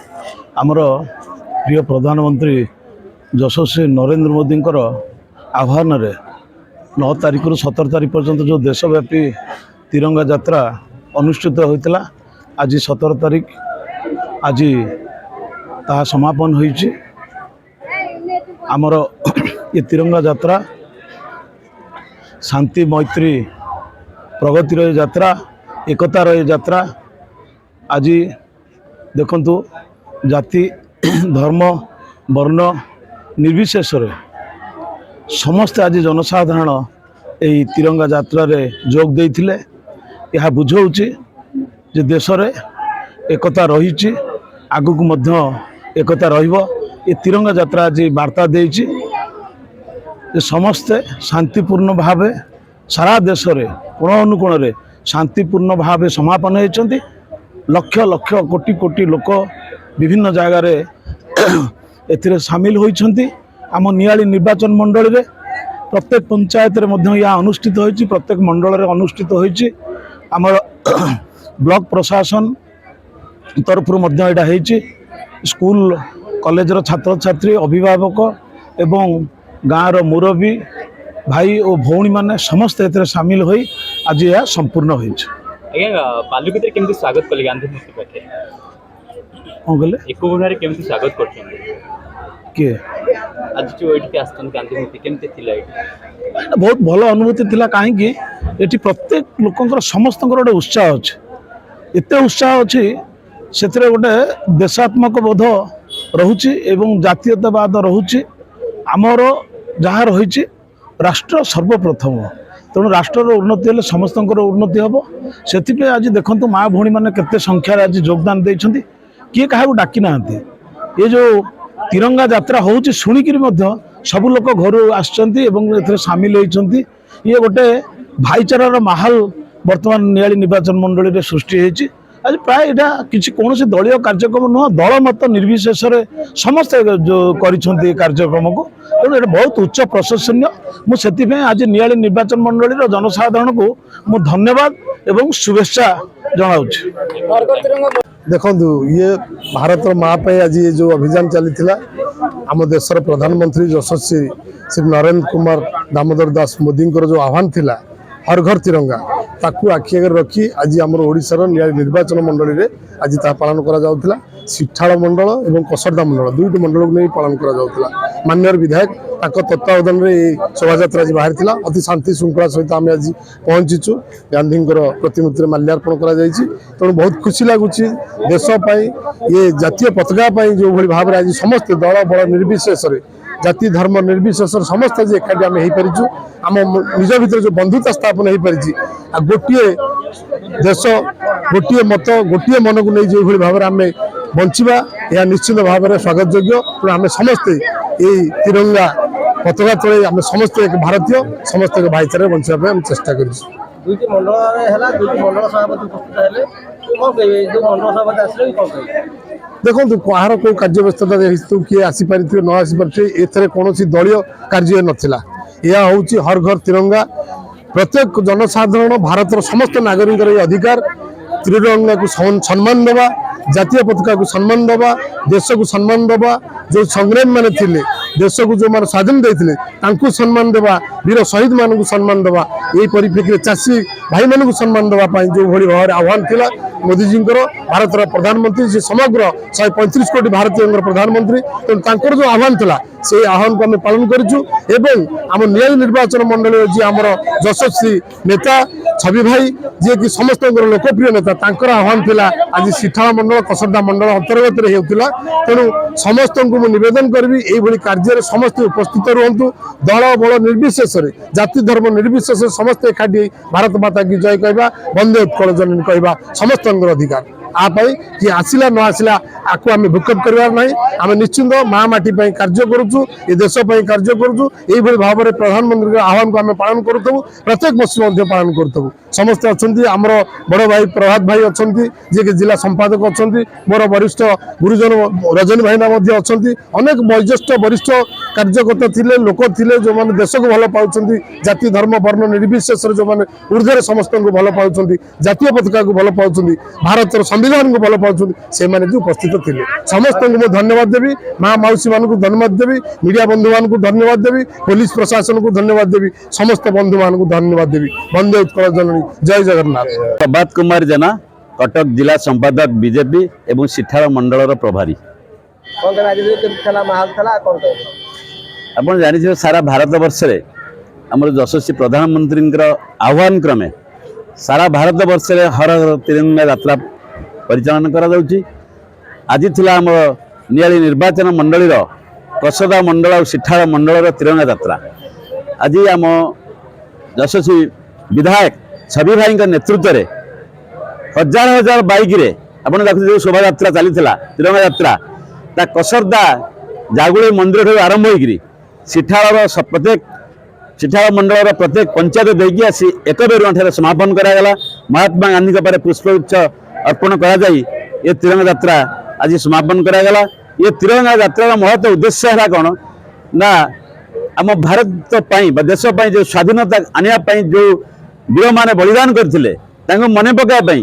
आमर प्रिय प्रधानमंत्री यशस्वी नरेंद्र मोदी आह्वान 9 तारीख रु 17 तारीख पर्यंत जो देशव्यापी तिरंगा यात्रा अनुष्ठित होता आज 17 तारीख आज ता समापन होइछि। आमर ये तिरंगा यात्रा शांति मैत्री प्रगतिर यात्रा एकतार यात्रा। आज देखंतु जाति धर्म वर्ण निर्विशेष समस्ते आज जनसाधारण यही तिरंगा यात्रा रे जोग देइथिले। यह बुझाउछि जे देश रे एकता रही आगुक मध्य एकता रहिबो। ये तिरंगा यात्रा आज वार्ता देइछि जे समस्ते शांतिपूर्ण भावे सारा देश रे कोण अनुकोण रे शांतिपूर्ण भावे समापन होइछन्ति। लक्ष लक्ष कोटी कोटी लोक विभिन्न जगार एथिरे सामिल होइछन्ति। आम नियाली निर्वाचन मंडल रे प्रत्येक पंचायत रे मध्य या अनुष्ठित होइछि, प्रत्येक मंडल रे अनुष्ठित होइछि। आमर ब्लॉक प्रशासन तरफ मध्य एटा होइछि। स्कूल कॉलेज रो छात्र छात्री अभिभावक एवं गाँव रो मुरबी भाई और भौणी माने समस्त एथिरे सामिल होई आज यह संपूर्ण होइछि। आज्ञा बालुकेते केमती स्वागत कले गांधी मूर्ति पाखे कोन गले एको गुणारे केमती स्वागत करछन के आज जो एठी आस्तन गांधी मूर्ति केमती थिला एठी बहुत भल अनुभूति थिला। काहे कि एठी प्रत्येक लोकंकर समस्तंकर गोटे उत्साह अछि, एते उत्साह अछि सेतरे गोटे देशात्मक बोध रहुछि एवं जातीयतावाद रहुछि। आमर जहाँ रही राष्ट्र सर्वप्रथम, तेणु राष्ट्र उन्नति हेले समस्तंकर उन्नति हम। से आज देखंतु माँ भौणी माने केते संख्यार आज योगदान देइछन्ति, किए काहाकु डाकी नाहांती। ये जो तिरंगा यात्रा होउछि सुनिकिरी मध्य सबु लोक घर आछन्ति एवं एथरे सामिल होइछन्ति। ये गोटे भाईचारार माहौल वर्तमान नियाली निर्वाचन मंडली रे सृष्टि होइछि। आज प्राय एटा किसी कौन दलीय कार्यक्रम नुह, दल मत निर्विशेष समस्ते जो करिछन्ति कार्यक्रम को, तेणु ये बहुत उच्च प्रशंसनीय। मुझे आज नियाली निर्वाचन मंडली जनसाधारण को मु धन्यवाद एवं शुभेच्छा जनाउछि। देखो ये भारत माँ पे आज ये जो अभियान चली आम देशर प्रधानमंत्री यशस्वी श्री नरेंद्र कुमार दामोदर दास मोदी जो आह्वान थिला हर घर तिरंगा ताकू आखि आगे रखी आज आम ओडिशार निर्वाचन मंडली रे आज ता पालन करा जाउथिला। सिठाल मंडल एवं कसरदा मंडल दुईटी मंडल को नहीं पालन करा जाउथिला। माननीय विधायक ताको तत्वावधान रे शोभा यात्रा आज बाहर थिला। अति शांति श्रृंखला सहित आम आज पहुंचीचु। गांधी प्रतिमूर्ति माल्यार्पण करा जायछि। तेणु बहुत खुशी लगुच देश ये जातीय पताका जो भली भाव आज समस्त दल बल निर्विशेष जाति धर्म निर्विशेष समस्त आज एकाठी आम हो आम निज भर जो बंधुता स्थापन हो पारि गोटे देश गोटे मत गोटे मन को नहीं जो भली भाव आम बंचा यह निश्चित भाव में स्वागत योग्य। तेणु आम समस्ते यही तिरंगा पताका तले आम समस्त एक भारतीय समस्त एक भाईचारे बंचाई आम चेष्टा कर। देखो कहार को कार्य व्यस्तता हेतु किए आसीपार न आसीपारे एथरे कौन दलीय कार्य नाला। यह हूँ हर घर तिरंगा। प्रत्येक जनसाधारण भारत समस्त नागरिक अधिकार तिरंगा को सम्मान देवा, जातीय पताका को सम्मान देवा, देश को सम्मान देवा। जो संग्रामी माने थिले देश को जो मान स्वाधीन देते सम्मान देवा, वीर शहीद मान को सम्मान देवा। यही परिप्रेक्षी चाषी भाई मान को सम्मान देवाई जो भाई भाव आह्वान थिला मोदीजी भारत प्रधानमंत्री से समग्र 135 कोटी भारतीय प्रधानमंत्री। तेणु जो आह्वान था से आह्वान को आम पालन करूँ। आम नियाली निर्वाचन मंडल जी आम यशस्वी नेता छवि भाई जी कि समस्त लोकप्रिय नेता तांकर आह्वान थिला आज सिठाल मंडल कसरदा मंडल अंतर्गत होता। तेणु समस्त को निवेदन करी यही कार्य समस्त उपस्थित रुहतु। दल बल निर्विशेष जाति धर्म निर्विशेष समस्त एकाठी भारत माता की जय कहवा, वंदे उत्कल जननी कहवा समस्त अधिकार। आपाई कि आसिला न आसिला आपको आम भूकप करार ना। आम निश्चिंत माँ माटी कार्य करुचु, ये देश कार्य करुचु। यही भाव में प्रधानमंत्री आह्वान को आम पालन करूँ, प्रत्येक वर्ष पालन करूँ। समस्ते अच्छा आमर बड़ भाई प्रभात भाई अच्छा जी कि जिला संपादक अच्छा, मोर वरिष्ठ गुरुजन रजनी भाईना अच्छा, अनेक वयोज्येष्ठ वरिष्ठ कार्यकर्ता थे लोक थे जो मैंने देश को भल पाँच, जाति धर्म वर्ण निर्विशेष जो मैंने ऊर्धे समस्त को भल पाँच, जातीय पताका को भल पाँच, भारत संविधान को भल पाउछन से माने जो उपस्थित थिले समस्त को मैं धन्यवाद देवी माँ मौसी मान को धन्यवाद देवी मीडिया बंधु मान को धन्यवाद देवी पुलिस प्रशासन को धन्यवाद देवी समस्त बंधु मान को धन्यवाद देवी वंदे उत्कल जननी जय जगन्नाथ। प्रभात कुमार जेना कटक जिला संपादक बीजेपी एवं सिठार मंडल प्रभारी। आप जानी सारा भारत वर्ष रे आमर यशस्वी प्रधानमंत्री आह्वान क्रमे सारा भारत वर्ष रे हर हर तिरंगा यात्रा परिचालन करा जाउची। आज थिला आम नियाली निर्वाचन मंडली कसदा मंडल और सिठार मंडल तिरंगा यात्रा। आज आम यशस्वी विधायक छवि भाई नेतृत्व में हजार हजार बाइक रे आपन देखु शोभा यात्रा चली तिरंगा यात्रा ता कसरदा जागुड़ी मंदिर ठार आरंभ होगी सिठार प्रत्येक सिठार मंडल प्रत्येक पंचायत देकी आसी एक बेर समापन करागला। महात्मा गांधी के पारे पुष्पगुच्छ अर्पण करा ये तिरंगा यात्रा आज समापन करागला। ये तिरंगा यात्रा महत्व उद्देश्य है कौन ना आम भारत पाई देश जो स्वाधीनता आने जो वीर माने बलिदान करथिले तांको मने पकाय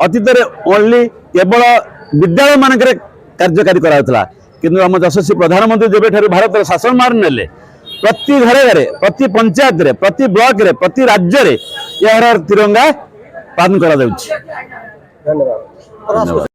अतीत ओनली केवल विद्यालय मानक कार्यकारी कराउथला किंतु आम यशस्वी प्रधानमंत्री जब भारत शासन मार नेले प्रति घरे घरे प्रति पंचायत रे प्रति ब्लॉक रे प्रति राज्य रे यार तिरंगा पालन करा जाउछि। धन्यवाद।